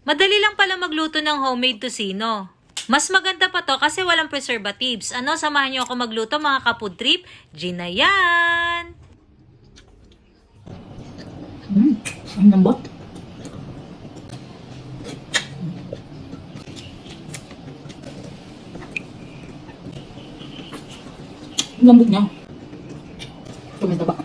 Madali lang pala magluto ng homemade tocino. Mas maganda pa to kasi walang preservatives. Ano, samahan niyo ako magluto mga ka-food trip? Gina yan! Ang lambot. Ang lambot niya. Tumita ba?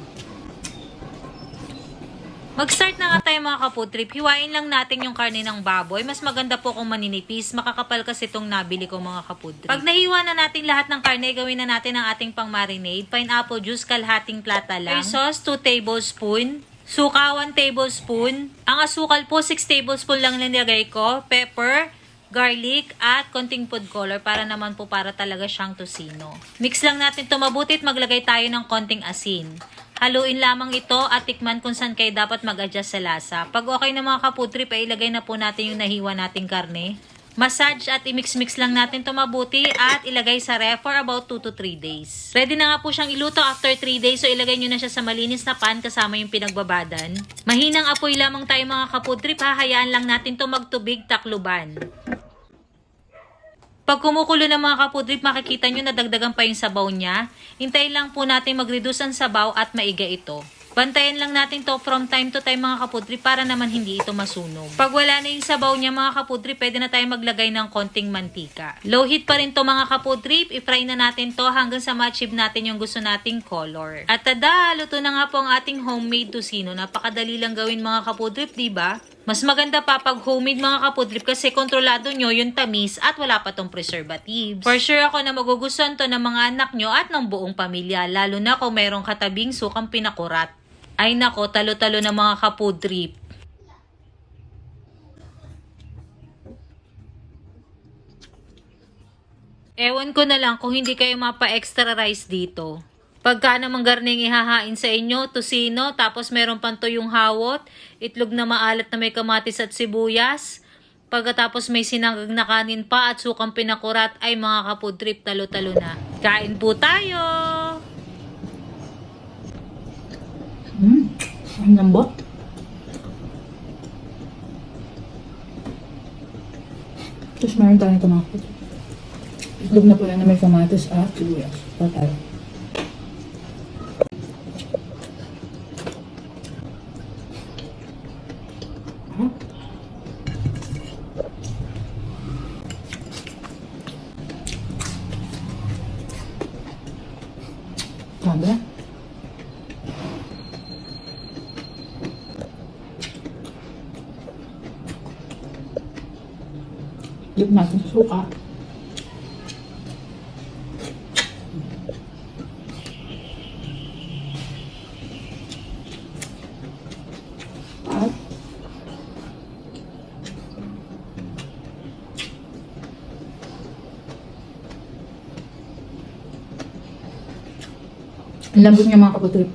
Mag-start na nga tayo mga ka-food trip. Hiwain lang natin yung karne ng baboy. Mas maganda po kung maninipis. Makakapal kasi itong nabili ko mga ka-food trip. Pag nahiwa na natin lahat ng karne, gawin na natin ang ating pang-marinade. Pineapple juice, kalahating plata lang. Soy sauce, 2 tablespoon. Suka, 1 tablespoon. Ang asukal po, 6 tablespoon lang nilagay ko. Pepper, garlic, at konting food color para naman po para talaga siyang tocino. Mix lang natin ito mabuti at maglagay tayo ng konting asin. Haluin lamang ito at tikman kung saan kayo dapat mag-adjust sa lasa. Pag okay na mga ka-food trip, ay ilagay na po natin yung nahiwa nating karne. Massage at i-mix-mix lang natin ito mabuti at ilagay sa ref for about 2 to 3 days. Ready na nga po siyang iluto after 3 days, so ilagay nyo na siya sa malinis na pan kasama yung pinagbabadan. Mahinang apoy lamang tayo mga ka-food trip, hahayaan lang natin ito magtubig takluban. Pag kumukulo ng mga ka-food trip, makikita nyo na dagdagan pa yung sabaw niya. Hintayin lang po natin mag-reduce ang sabaw at maiga ito. Bantayan lang natin to from time to time mga ka-food trip para naman hindi ito masunog. Pag wala na yung sabaw niya mga ka-food trip, pwede na tayo maglagay ng konting mantika. Low heat pa rin to mga ka-food trip. I-fry na natin to hanggang sa ma-achieve natin yung gusto nating color. At tada, luto na nga po ang ating homemade tocino. Napakadali lang gawin mga ka-food trip, diba? Mas maganda pa pag homemade mga ka-food trip kasi kontrolado nyo yung tamis at wala pa tong preservatives. For sure ako na magugustuhan to ng mga anak nyo at ng buong pamilya, lalo na kung mayroong katabing sukang pinakurat. Ay nako, talo-talo na mga ka-food trip. Ewan ko na lang kung hindi kayo mapa-extra rice dito. Pagka namang garning ihahain sa inyo, tocino, tapos meron pang tuyong hawot, itlog na maalat na may kamatis at sibuyas, pagkatapos may sinangag na kanin pa at sukang pinakurat, ay mga ka-food trip, talo-talo na. Kain po tayo! Ang lambot. Tapos meron tayo ito mga kapatid. Itlog na pula na may kamatis at sibuyas. Tayo. Sabi? Dip natin sa suka. At ang lambot niya mga kaputrip.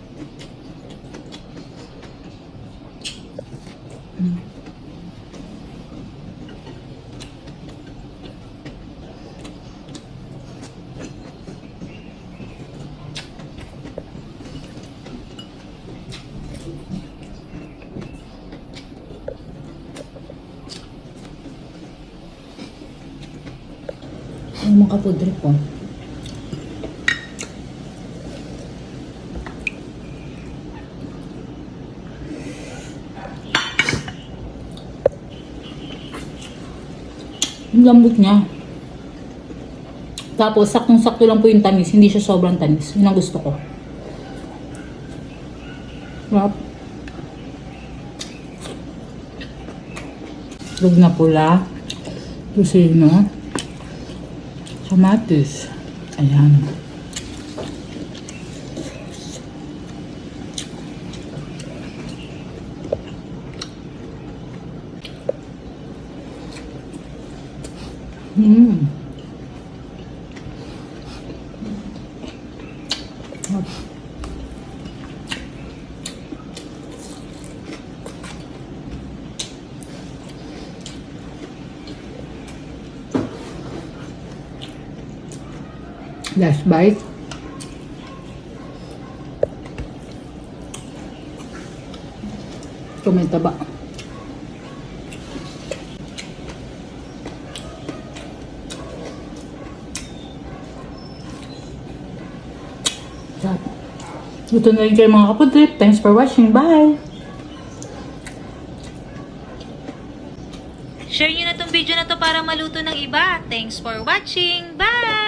Ang mga ka-food trip po. Ang lambot niya. Tapos, saktong-sakto lang po yung tamis. Hindi siya sobrang tamis. Yun ang gusto ko. Sarap. Itlog na pula. Tocino. Kamatis. Ayan. Last bite. Ito may taba. Luto na rin kayo mga ka-food trip. Thanks for watching. Bye! Share nyo na tong video na to para maluto ng iba. Thanks for watching. Bye!